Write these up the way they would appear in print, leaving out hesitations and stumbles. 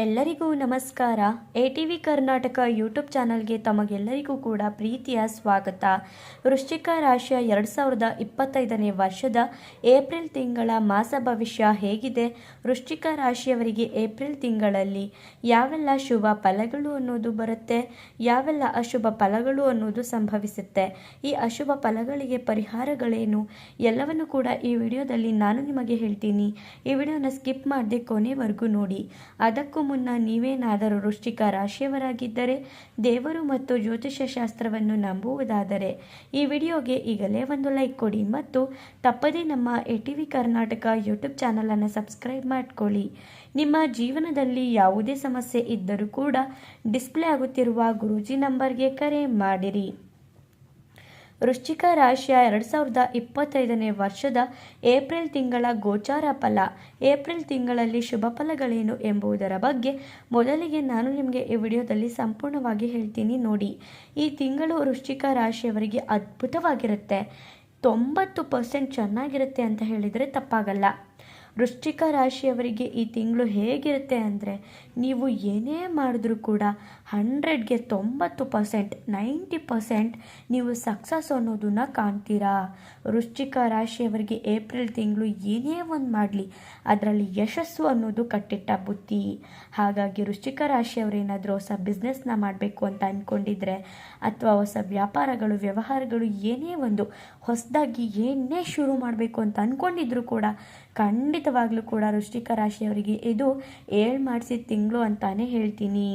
ಎಲ್ಲರಿಗೂ ನಮಸ್ಕಾರ. ATV Karnataka YouTube ಚಾನಲ್ಗೆ ತಮಗೆಲ್ಲರಿಗೂ ಕೂಡ ಪ್ರೀತಿಯ ಸ್ವಾಗತ. ವೃಶ್ಚಿಕ ರಾಶಿಯ 2025ನೇ ವರ್ಷದ ಏಪ್ರಿಲ್ ತಿಂಗಳ ಮಾಸ ಭವಿಷ್ಯ ಹೇಗಿದೆ, ವೃಶ್ಚಿಕ ರಾಶಿಯವರಿಗೆ ಏಪ್ರಿಲ್ ತಿಂಗಳಲ್ಲಿ ಯಾವೆಲ್ಲ ಶುಭ ಫಲಗಳು ಅನ್ನೋದು ಬರುತ್ತೆ, ಯಾವೆಲ್ಲ ಅಶುಭ ಫಲಗಳು ಅನ್ನೋದು ಸಂಭವಿಸುತ್ತೆ, ಈ ಅಶುಭ ಫಲಗಳಿಗೆ ಪರಿಹಾರಗಳೇನು ಎಲ್ಲವನ್ನು ಕೂಡ ಈ ವಿಡಿಯೋದಲ್ಲಿ ನಾನು ನಿಮಗೆ ಹೇಳ್ತೀನಿ. ಈ ವಿಡಿಯೋನ ಸ್ಕಿಪ್ ಮಾಡದೆ ಕೊನೆವರೆಗೂ ನೋಡಿ. ಅದಕ್ಕೂ ಮುನ್ನ ನೀವೇನಾದರೂ ವೃಶ್ಚಿಕ ರಾಶಿಯವರಾಗಿದ್ದರೆ, ದೇವರು ಮತ್ತು ಜ್ಯೋತಿಷ್ಯ ಶಾಸ್ತ್ರವನ್ನು ನಂಬುವುದಾದರೆ ಈ ವಿಡಿಯೋಗೆ ಈಗಲೇ ಒಂದು ಲೈಕ್ ಕೊಡಿ ಮತ್ತು ತಪ್ಪದೇ ನಮ್ಮ ATV ಕರ್ನಾಟಕ ಯೂಟ್ಯೂಬ್ ಚಾನಲನ್ನು ಸಬ್ಸ್ಕ್ರೈಬ್ ಮಾಡ್ಕೊಳ್ಳಿ. ನಿಮ್ಮ ಜೀವನದಲ್ಲಿ ಯಾವುದೇ ಸಮಸ್ಯೆ ಇದ್ದರೂ ಕೂಡ ಡಿಸ್ಪ್ಲೇ ಆಗುತ್ತಿರುವ ಗುರೂಜಿ ನಂಬರ್ಗೆ ಕರೆ ಮಾಡಿರಿ. ವೃಶ್ಚಿಕ ರಾಶಿಯ 2025ನೇ ವರ್ಷದ ಏಪ್ರಿಲ್ ತಿಂಗಳ ಗೋಚಾರ ಫಲ. ಏಪ್ರಿಲ್ ತಿಂಗಳಲ್ಲಿ ಶುಭ ಫಲಗಳೇನು ಎಂಬುದರ ಬಗ್ಗೆ ಮೊದಲಿಗೆ ನಾನು ನಿಮಗೆ ಈ ವಿಡಿಯೋದಲ್ಲಿ ಸಂಪೂರ್ಣವಾಗಿ ಹೇಳ್ತೀನಿ ನೋಡಿ. ಈ ತಿಂಗಳು ವೃಶ್ಚಿಕ ರಾಶಿಯವರಿಗೆ ಅದ್ಭುತವಾಗಿರುತ್ತೆ. 90% ಚೆನ್ನಾಗಿರುತ್ತೆ ಅಂತ ಹೇಳಿದರೆ ತಪ್ಪಾಗಲ್ಲ. ವೃಶ್ಚಿಕ ರಾಶಿಯವರಿಗೆ ಈ ತಿಂಗಳು ಹೇಗಿರುತ್ತೆ ಅಂದರೆ, ನೀವು ಏನೇ ಮಾಡಿದ್ರೂ ಕೂಡ 100ಗೆ 90%, 90% ನೀವು ಸಕ್ಸಸ್ ಅನ್ನೋದನ್ನ ಕಾಣ್ತೀರಾ. ವೃಶ್ಚಿಕ ರಾಶಿಯವರಿಗೆ ಏಪ್ರಿಲ್ ತಿಂಗಳು ಏನೇ ಒಂದು ಮಾಡಲಿ ಅದರಲ್ಲಿ ಯಶಸ್ಸು ಅನ್ನೋದು ಕಟ್ಟಿಟ್ಟ ಬುತ್ತಿ. ಹಾಗಾಗಿ ವೃಶ್ಚಿಕ ರಾಶಿಯವರೇನಾದರೂ ಹೊಸ ಬಿಸ್ನೆಸ್ನ ಮಾಡಬೇಕು ಅಂತ ಅಂದ್ಕೊಂಡಿದ್ರೆ, ಅಥವಾ ಹೊಸ ವ್ಯಾಪಾರಗಳು ವ್ಯವಹಾರಗಳು ಏನೇ ಒಂದು ಹೊಸದಾಗಿ ಏನೇ ಶುರು ಮಾಡಬೇಕು ಅಂತ ಅಂದ್ಕೊಂಡಿದ್ರು ಕೂಡ ಖಂಡಿತವಾಗ್ಲೂ ಕೂಡ ವೃಶ್ಚಿಕ ರಾಶಿಯವರಿಗೆ ಇದು ಏಳು ಮಾಡಿಸಿದ ತಿಂಗಳು ಅಂತಾನೆ ಹೇಳ್ತೀನಿ.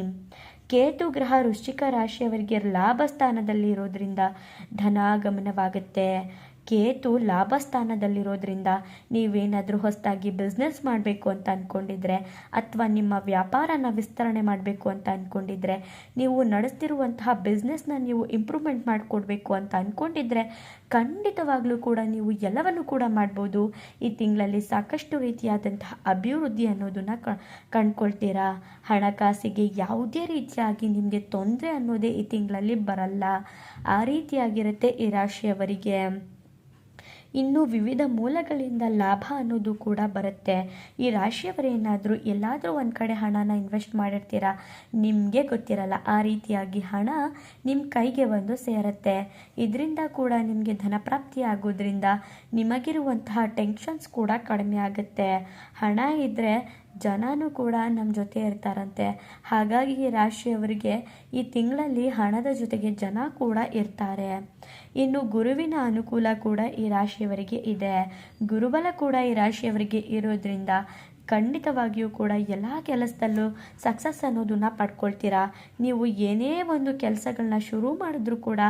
ಕೇತು ಗ್ರಹ ವೃಶ್ಚಿಕ ರಾಶಿಯವರಿಗೆ ಲಾಭ ಸ್ಥಾನದಲ್ಲಿ ಇರೋದ್ರಿಂದ ಧನಾಗಮನವಾಗುತ್ತೆ. ಕೇತು ಲಾಭ ಸ್ಥಾನದಲ್ಲಿರೋದ್ರಿಂದ ನೀವೇನಾದರೂ ಹೊಸದಾಗಿ ಬಿಸ್ನೆಸ್ ಮಾಡಬೇಕು ಅಂತ ಅಂದ್ಕೊಂಡಿದ್ರೆ, ಅಥವಾ ನಿಮ್ಮ ವ್ಯಾಪಾರನ ವಿಸ್ತರಣೆ ಮಾಡಬೇಕು ಅಂತ ಅಂದ್ಕೊಂಡಿದ್ರೆ, ನೀವು ನಡೆಸ್ತಿರುವಂತಹ ಬಿಸ್ನೆಸ್ನ ನೀವು ಇಂಪ್ರೂವ್ಮೆಂಟ್ ಮಾಡಿಕೊಡ್ಬೇಕು ಅಂತ ಅಂದ್ಕೊಂಡಿದ್ರೆ ಖಂಡಿತವಾಗ್ಲೂ ಕೂಡ ನೀವು ಎಲ್ಲವನ್ನು ಕೂಡ ಮಾಡ್ಬೋದು. ಈ ತಿಂಗಳಲ್ಲಿ ಸಾಕಷ್ಟು ರೀತಿಯಾದಂತಹ ಅಭಿವೃದ್ಧಿ ಅನ್ನೋದನ್ನು ಕಂಡ್ಕೊಳ್ತೀರಾ. ಹಣಕಾಸಿಗೆ ಯಾವುದೇ ರೀತಿಯಾಗಿ ನಿಮಗೆ ತೊಂದರೆ ಅನ್ನೋದೇ ಈ ತಿಂಗಳಲ್ಲಿ ಬರಲ್ಲ. ಆ ರೀತಿಯಾಗಿರುತ್ತೆ ಈ ರಾಶಿಯವರಿಗೆ. ಇನ್ನು ವಿವಿಧ ಮೂಲಗಳಿಂದ ಲಾಭ ಅನ್ನೋದು ಕೂಡ ಬರುತ್ತೆ. ಈ ರಾಶಿಯವರೇನಾದರೂ ಎಲ್ಲಾದರೂ ಒಂದು ಕಡೆ ಹಣನ ಇನ್ವೆಸ್ಟ್ ಮಾಡಿರ್ತೀರಾ, ನಿಮಗೆ ಗೊತ್ತಿರಲ್ಲ. ಆ ರೀತಿಯಾಗಿ ಹಣ ನಿಮ್ಮ ಕೈಗೆ ಬಂದು ಸೇರುತ್ತೆ. ಇದರಿಂದ ಕೂಡ ನಿಮಗೆ ಧನಪ್ರಾಪ್ತಿ ಆಗೋದ್ರಿಂದ ನಿಮಗಿರುವಂತಹ ಟೆನ್ಷನ್ಸ್ ಕೂಡ ಕಡಿಮೆ ಆಗುತ್ತೆ. ಹಣ ಇದ್ದರೆ ಜನನೂ ಕೂಡ ನಮ್ಮ ಜೊತೆ ಇರ್ತಾರಂತೆ. ಹಾಗಾಗಿ ಈ ರಾಶಿಯವರಿಗೆ ಈ ತಿಂಗಳಲ್ಲಿ ಹಣದ ಜೊತೆಗೆ ಜನ ಕೂಡ ಇರ್ತಾರೆ. ಇನ್ನು ಗುರುವಿನ ಅನುಕೂಲ ಕೂಡ ಈ ರಾಶಿಯವರಿಗೆ ಇದೆ. ಗುರುಬಲ ಕೂಡ ಈ ರಾಶಿಯವರಿಗೆ ಇರೋದ್ರಿಂದ ಖಂಡಿತವಾಗಿಯೂ ಕೂಡ ಎಲ್ಲ ಕೆಲಸದಲ್ಲೂ ಸಕ್ಸಸ್ ಅನ್ನೋದನ್ನ ಪಡ್ಕೊಳ್ತೀರಾ. ನೀವು ಏನೇ ಒಂದು ಕೆಲಸಗಳನ್ನ ಶುರು ಮಾಡಿದ್ರೂ ಕೂಡ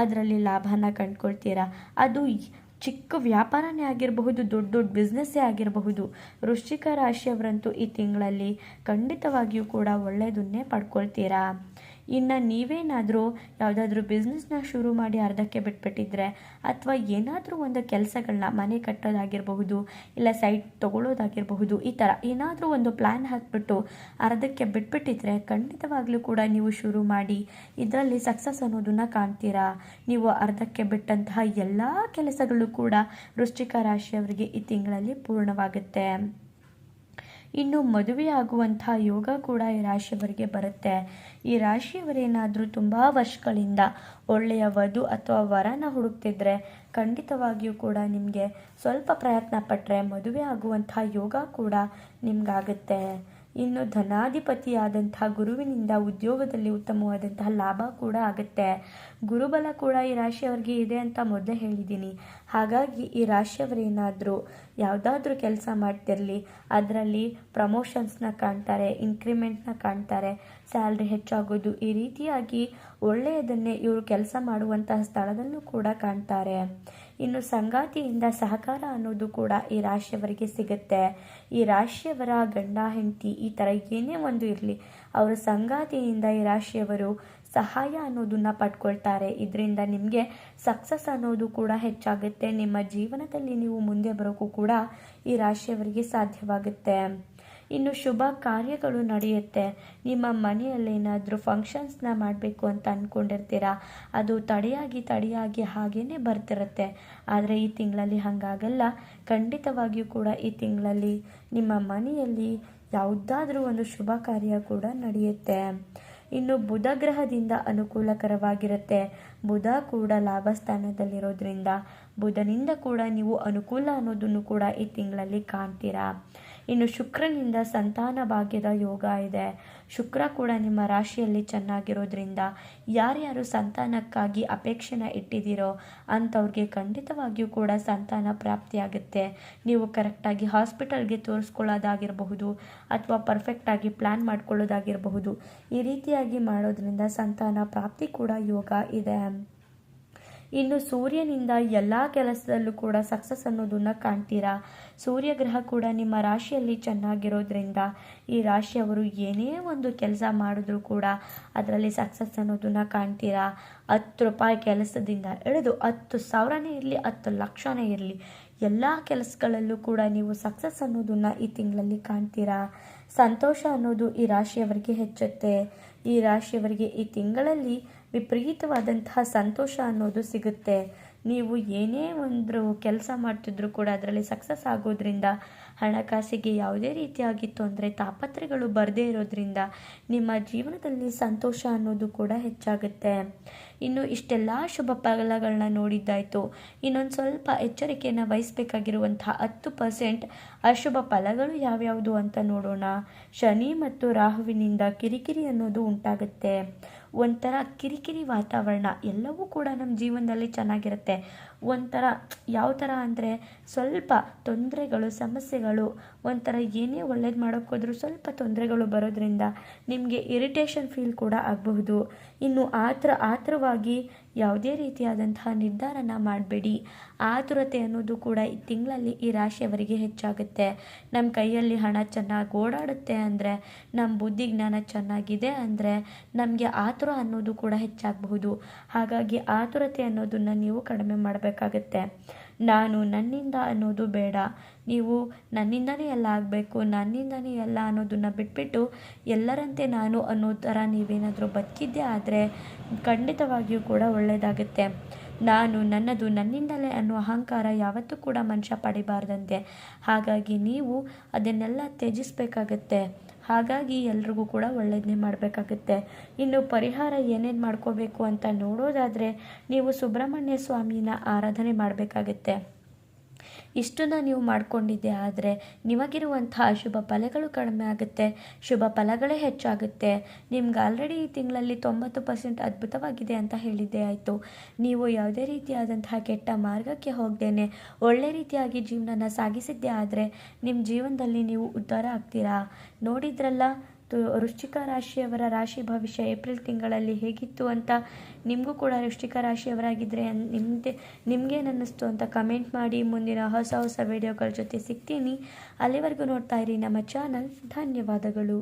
ಅದರಲ್ಲಿ ಲಾಭನ ಕಂಡ್ಕೊಳ್ತೀರಾ. ಅದು ಚಿಕ್ಕ ವ್ಯಾಪಾರನೇ ಆಗಿರಬಹುದು, ದೊಡ್ಡ ದೊಡ್ಡ ಬಿಸ್ನೆಸ್ಸೇ ಆಗಿರಬಹುದು. ವೃಶ್ಚಿಕ ರಾಶಿಯವರಂತೂ ಈ ತಿಂಗಳಲ್ಲಿ ಖಂಡಿತವಾಗಿಯೂ ಕೂಡ ಒಳ್ಳೆಯದನ್ನೇ ಪಡ್ಕೊಳ್ತೀರಾ. ಇನ್ನು ನೀವೇನಾದರೂ ಯಾವುದಾದ್ರೂ ಬಿಸ್ನೆಸ್ನ ಶುರು ಮಾಡಿ ಅರ್ಧಕ್ಕೆ ಬಿಟ್ಬಿಟ್ಟಿದ್ರೆ, ಅಥವಾ ಏನಾದರೂ ಒಂದು ಕೆಲಸಗಳನ್ನ ಮನೆ ಕಟ್ಟೋದಾಗಿರಬಹುದು, ಇಲ್ಲ ಸೈಟ್ ತೊಗೊಳ್ಳೋದಾಗಿರಬಹುದು, ಈ ಥರ ಏನಾದರೂ ಒಂದು ಪ್ಲ್ಯಾನ್ ಹಾಕಿಬಿಟ್ಟು ಅರ್ಧಕ್ಕೆ ಬಿಟ್ಬಿಟ್ಟಿದ್ರೆ ಖಂಡಿತವಾಗ್ಲೂ ಕೂಡ ನೀವು ಶುರು ಮಾಡಿ ಇದರಲ್ಲಿ ಸಕ್ಸಸ್ ಅನ್ನೋದನ್ನು ಕಾಣ್ತೀರಾ. ನೀವು ಅರ್ಧಕ್ಕೆ ಬಿಟ್ಟಂತಹ ಎಲ್ಲ ಕೆಲಸಗಳು ಕೂಡ ವೃಶ್ಚಿಕ ರಾಶಿಯವರಿಗೆ ಈ ತಿಂಗಳಲ್ಲಿ ಪೂರ್ಣವಾಗುತ್ತೆ. ಇನ್ನು ಮದುವೆ ಆಗುವಂತಹ ಯೋಗ ಕೂಡ ಈ ರಾಶಿಯವರಿಗೆ ಬರುತ್ತೆ. ಈ ರಾಶಿಯವರೇನಾದರೂ ತುಂಬ ವರ್ಷಗಳಿಂದ ಒಳ್ಳೆಯ ವಧು ಅಥವಾ ವರನ ಹುಡುಕ್ತಿದ್ರೆ ಖಂಡಿತವಾಗಿಯೂ ಕೂಡ ನಿಮಗೆ ಸ್ವಲ್ಪ ಪ್ರಯತ್ನ ಪಟ್ಟರೆ ಮದುವೆ ಆಗುವಂತಹ ಯೋಗ ಕೂಡ ನಿಮಗಾಗುತ್ತೆ. ಇನ್ನು ಧನಾಧಿಪತಿಯಾದಂತಹ ಗುರುವಿನಿಂದ ಉದ್ಯೋಗದಲ್ಲಿ ಉತ್ತಮವಾದಂತಹ ಲಾಭ ಕೂಡ ಆಗುತ್ತೆ. ಗುರುಬಲ ಕೂಡ ಈ ರಾಶಿಯವರಿಗೆ ಇದೆ ಅಂತ ಮೊದಲೇ ಹೇಳಿದ್ದೀನಿ. ಹಾಗಾಗಿ ಈ ರಾಶಿಯವರೇನಾದರೂ ಯಾವುದಾದ್ರೂ ಕೆಲಸ ಮಾಡ್ತಿರಲಿ, ಅದರಲ್ಲಿ ಪ್ರಮೋಷನ್ಸ್ನ ಕಾಣ್ತಾರೆ, ಇನ್ಕ್ರಿಮೆಂಟ್ನ ಕಾಣ್ತಾರೆ, ಸ್ಯಾಲ್ರಿ ಹೆಚ್ಚಾಗೋದು, ಈ ರೀತಿಯಾಗಿ ಒಳ್ಳೆಯದನ್ನೇ ಇವರು ಕೆಲಸ ಮಾಡುವಂತಹ ಸ್ಥಳದಲ್ಲೂ ಕೂಡ ಕಾಣ್ತಾರೆ. ಇನ್ನು ಸಂಗಾತಿಯಿಂದ ಸಹಕಾರ ಅನ್ನೋದು ಕೂಡ ಈ ರಾಶಿಯವರಿಗೆ ಸಿಗುತ್ತೆ. ಈ ರಾಶಿಯವರ ಗಂಡ ಹೆಂಡತಿ ಈ ಥರ ಏನೇ ಒಂದು ಇರಲಿ, ಅವರ ಸಂಗಾತಿಯಿಂದ ಈ ರಾಶಿಯವರು ಸಹಾಯ ಅನ್ನೋದನ್ನ ಪಡ್ಕೊಳ್ತಾರೆ. ಇದರಿಂದ ನಿಮಗೆ ಸಕ್ಸಸ್ ಅನ್ನೋದು ಕೂಡ ಹೆಚ್ಚಾಗುತ್ತೆ. ನಿಮ್ಮ ಜೀವನದಲ್ಲಿ ನೀವು ಮುಂದೆ ಬರೋಕ್ಕೂ ಕೂಡ ಈ ರಾಶಿಯವರಿಗೆ ಸಾಧ್ಯವಾಗುತ್ತೆ. ಇನ್ನು ಶುಭ ಕಾರ್ಯಗಳು ನಡೆಯುತ್ತೆ. ನಿಮ್ಮ ಮನೆಯಲ್ಲೇನಾದರೂ ಫಂಕ್ಷನ್ಸ್ನ ಮಾಡಬೇಕು ಅಂತ ಅಂದ್ಕೊಂಡಿರ್ತೀರಾ, ಅದು ತಡೆಯಾಗಿ ಹಾಗೇ ಬರ್ತಿರುತ್ತೆ. ಆದರೆ ಈ ತಿಂಗಳಲ್ಲಿ ಹಾಗಾಗಲ್ಲ. ಖಂಡಿತವಾಗಿಯೂ ಕೂಡ ಈ ತಿಂಗಳಲ್ಲಿ ನಿಮ್ಮ ಮನೆಯಲ್ಲಿ ಯಾವುದಾದ್ರೂ ಒಂದು ಶುಭ ಕಾರ್ಯ ಕೂಡ ನಡೆಯುತ್ತೆ. ಇನ್ನು ಬುಧ ಗ್ರಹದಿಂದ ಅನುಕೂಲಕರವಾಗಿರುತ್ತೆ. ಬುಧ ಕೂಡ ಲಾಭ ಸ್ಥಾನದಲ್ಲಿರೋದ್ರಿಂದ ಬುಧನಿಂದ ಕೂಡ ನೀವು ಅನುಕೂಲ ಅನ್ನೋದನ್ನು ಕೂಡ ಈ ತಿಂಗಳಲ್ಲಿ ಕಾಣ್ತೀರಾ. ಇನ್ನು ಶುಕ್ರನಿಂದ ಸಂತಾನ ಭಾಗ್ಯದ ಯೋಗ ಇದೆ. ಶುಕ್ರ ಕೂಡ ನಿಮ್ಮ ರಾಶಿಯಲ್ಲಿ ಚೆನ್ನಾಗಿರೋದ್ರಿಂದ ಯಾರ್ಯಾರು ಸಂತಾನಕ್ಕಾಗಿ ಅಪೇಕ್ಷೆನ ಇಟ್ಟಿದ್ದೀರೋ ಅಂಥವ್ರಿಗೆ ಖಂಡಿತವಾಗಿಯೂ ಕೂಡ ಸಂತಾನ ಪ್ರಾಪ್ತಿಯಾಗುತ್ತೆ. ನೀವು ಕರೆಕ್ಟಾಗಿ ಹಾಸ್ಪಿಟಲ್ಗೆ ತೋರಿಸ್ಕೊಳ್ಳೋದಾಗಿರಬಹುದು ಅಥವಾ ಪರ್ಫೆಕ್ಟಾಗಿ ಪ್ಲ್ಯಾನ್ ಮಾಡ್ಕೊಳ್ಳೋದಾಗಿರಬಹುದು. ಈ ರೀತಿಯಾಗಿ ಮಾಡೋದ್ರಿಂದ ಸಂತಾನ ಪ್ರಾಪ್ತಿ ಕೂಡ ಯೋಗ ಇದೆ. ಇನ್ನು ಸೂರ್ಯನಿಂದ ಎಲ್ಲ ಕೆಲಸದಲ್ಲೂ ಕೂಡ ಸಕ್ಸಸ್ ಅನ್ನೋದನ್ನು ಕಾಣ್ತೀರಾ. ಸೂರ್ಯಗ್ರಹ ಕೂಡ ನಿಮ್ಮ ರಾಶಿಯಲ್ಲಿ ಚೆನ್ನಾಗಿರೋದ್ರಿಂದ ಈ ರಾಶಿಯವರು ಏನೇ ಒಂದು ಕೆಲಸ ಮಾಡಿದ್ರೂ ಕೂಡ ಅದರಲ್ಲಿ ಸಕ್ಸಸ್ ಅನ್ನೋದನ್ನು ಕಾಣ್ತೀರಾ. 10 ರೂಪಾಯಿ ಕೆಲಸದಿಂದ ಹಿಡಿದು 10,000ನೇ ಇರಲಿ 10 ಲಕ್ಷನೇ ಇರಲಿ ಎಲ್ಲ ಕೆಲಸಗಳಲ್ಲೂ ಕೂಡ ನೀವು ಸಕ್ಸಸ್ ಅನ್ನೋದನ್ನು ಈ ತಿಂಗಳಲ್ಲಿ ಕಾಣ್ತೀರಾ. ಸಂತೋಷ ಅನ್ನೋದು ಈ ರಾಶಿಯವರಿಗೆ ಹೆಚ್ಚುತ್ತೆ. ಈ ರಾಶಿಯವರಿಗೆ ಈ ತಿಂಗಳಲ್ಲಿ ವಿಪರೀತವಾದಂತಹ ಸಂತೋಷ ಅನ್ನೋದು ಸಿಗುತ್ತೆ. ನೀವು ಏನೇ ಒಂದು ಕೆಲಸ ಮಾಡ್ತಿದ್ರು ಕೂಡ ಅದರಲ್ಲಿ ಸಕ್ಸಸ್ ಆಗೋದ್ರಿಂದ ಹಣಕಾಸಿಗೆ ಯಾವುದೇ ರೀತಿಯಾಗಿ ತೊಂದರೆ ತಾಪತ್ರೆಗಳು ಬರದೇ ಇರೋದ್ರಿಂದ ನಿಮ್ಮ ಜೀವನದಲ್ಲಿ ಸಂತೋಷ ಅನ್ನೋದು ಕೂಡ ಹೆಚ್ಚಾಗುತ್ತೆ. ಇನ್ನು ಇಷ್ಟೆಲ್ಲ ಶುಭ ಫಲಗಳನ್ನ ನೋಡಿದ್ದಾಯಿತು. ಇನ್ನೊಂದು ಸ್ವಲ್ಪ ಎಚ್ಚರಿಕೆಯನ್ನು ವಹಿಸಬೇಕಾಗಿರುವಂತಹ 10% ಅಶುಭ ಫಲಗಳು ಯಾವ್ಯಾವುದು ಅಂತ ನೋಡೋಣ. ಶನಿ ಮತ್ತು ರಾಹುವಿನಿಂದ ಕಿರಿಕಿರಿ ಅನ್ನೋದು ಉಂಟಾಗುತ್ತೆ. ಒಂಥರ ಕಿರಿಕಿರಿ ವಾತಾವರಣ. ಎಲ್ಲವೂ ಕೂಡ ನಮ್ಮ ಜೀವನದಲ್ಲಿ ಚೆನ್ನಾಗಿರುತ್ತೆ. ಒಂಥರ ಯಾವ ಥರ ಅಂದರೆ ಸ್ವಲ್ಪ ತೊಂದರೆಗಳು ಸಮಸ್ಯೆಗಳು ಒಂಥರ ಏನೇ ಒಳ್ಳೇದು ಮಾಡೋಕ್ಕೋದ್ರೂ ಸ್ವಲ್ಪ ತೊಂದರೆಗಳು ಬರೋದ್ರಿಂದ ನಿಮಗೆ ಇರಿಟೇಷನ್ ಫೀಲ್ ಕೂಡ ಆಗಬಹುದು. ಇನ್ನು ಆತುರವಾಗಿ ಯಾವುದೇ ರೀತಿಯಾದಂತಹ ನಿರ್ಧಾರನ ಮಾಡಬೇಡಿ. ಆತುರತೆ ಅನ್ನೋದು ಕೂಡ ಈ ತಿಂಗಳಲ್ಲಿ ಈ ರಾಶಿಯವರಿಗೆ ಹೆಚ್ಚಾಗುತ್ತೆ. ನಮ್ಮ ಕೈಯಲ್ಲಿ ಹಣ ಚೆನ್ನಾಗಿ ಓಡಾಡುತ್ತೆ ಅಂದರೆ ನಮ್ಮ ಬುದ್ಧಿ ಜ್ಞಾನ ಚೆನ್ನಾಗಿದೆ ಅಂದರೆ ನಮಗೆ ಆತುರ ಅನ್ನೋದು ಕೂಡ ಹೆಚ್ಚಾಗಬಹುದು. ಹಾಗಾಗಿ ಆತುರತೆ ಅನ್ನೋದನ್ನು ನೀವು ಕಡಿಮೆ ಮಾಡಬೇಕಾಗತ್ತೆ. ನಾನು ನನ್ನಿಂದ ಅನ್ನೋದು ಬೇಡ. ನೀವು ನನ್ನಿಂದನೇ ಎಲ್ಲ ಆಗಬೇಕು ನನ್ನಿಂದನೇ ಎಲ್ಲ ಅನ್ನೋದನ್ನು ಬಿಟ್ಬಿಟ್ಟು ಎಲ್ಲರಂತೆ ನಾನು ಅನ್ನೋ ಥರ ನೀವೇನಾದರೂ ಬದುಕಿದ್ದೇ ಆದರೆ ಖಂಡಿತವಾಗಿಯೂ ಕೂಡ ಒಳ್ಳೆಯದಾಗುತ್ತೆ. ನಾನು ನನ್ನದು ನನ್ನಿಂದಲೇ ಅನ್ನೋ ಅಹಂಕಾರ ಯಾವತ್ತೂ ಕೂಡ ಮನುಷ್ಯ ಪಡಿಬಾರ್ದಂತೆ. ಹಾಗಾಗಿ ನೀವು ಅದನ್ನೆಲ್ಲ ತ್ಯಜಿಸಬೇಕಾಗತ್ತೆ. ಹಾಗಾಗಿ ಎಲ್ರಿಗೂ ಕೂಡ ಒಳ್ಳೆಯದನ್ನೇ ಮಾಡಬೇಕಾಗುತ್ತೆ. ಇನ್ನು ಪರಿಹಾರ ಏನೇನು ಮಾಡ್ಕೋಬೇಕು ಅಂತ ನೋಡೋದಾದರೆ ನೀವು ಸುಬ್ರಹ್ಮಣ್ಯ ಸ್ವಾಮಿನ ಆರಾಧನೆ ಮಾಡಬೇಕಾಗುತ್ತೆ. ಇಷ್ಟನ್ನು ನೀವು ಮಾಡಿಕೊಂಡಿದ್ದೆ ಆದರೆ ನಿಮಗಿರುವಂಥ ಅಶುಭ ಫಲಗಳು ಕಡಿಮೆ ಆಗುತ್ತೆ. ಶುಭ ಫಲಗಳೇ ಹೆಚ್ಚಾಗುತ್ತೆ. ನಿಮ್ಗೆ ಆಲ್ರೆಡಿ ಈ ತಿಂಗಳಲ್ಲಿ 90% ಅದ್ಭುತವಾಗಿದೆ ಅಂತ ಹೇಳಿದ್ದೇ ಆಯಿತು. ನೀವು ಯಾವುದೇ ರೀತಿಯಾದಂತಹ ಕೆಟ್ಟ ಮಾರ್ಗಕ್ಕೆ ಹೋಗದೇನೆ ಒಳ್ಳೆ ರೀತಿಯಾಗಿ ಜೀವನನ ಸಾಗಿಸಿದ್ದೇ ಆದರೆ ನಿಮ್ಮ ಜೀವನದಲ್ಲಿ ನೀವು ಉದ್ಧಾರ ಆಗ್ತೀರಾ. ನೋಡಿದ್ರಲ್ಲ ವೃಶ್ಚಿಕ ರಾಶಿಯವರ ರಾಶಿ ಭವಿಷ್ಯ ಏಪ್ರಿಲ್ ತಿಂಗಳಲ್ಲಿ ಹೇಗಿತ್ತು ಅಂತ. ನಿಮಗೂ ಕೂಡ ವೃಶ್ಚಿಕ ರಾಶಿಯವರಾಗಿದ್ದರೆ ನಿಮಗೇನಿಸ್ತು ಅಂತ ಕಮೆಂಟ್ ಮಾಡಿ. ಮುಂದಿನ ಹೊಸ ವಿಡಿಯೋಗಳ ಜೊತೆ ಸಿಗ್ತೀನಿ. ಅಲ್ಲಿವರೆಗೂ ನೋಡ್ತಾ ಇರಿ ನಮ್ಮ ಚಾನಲ್. ಧನ್ಯವಾದಗಳು.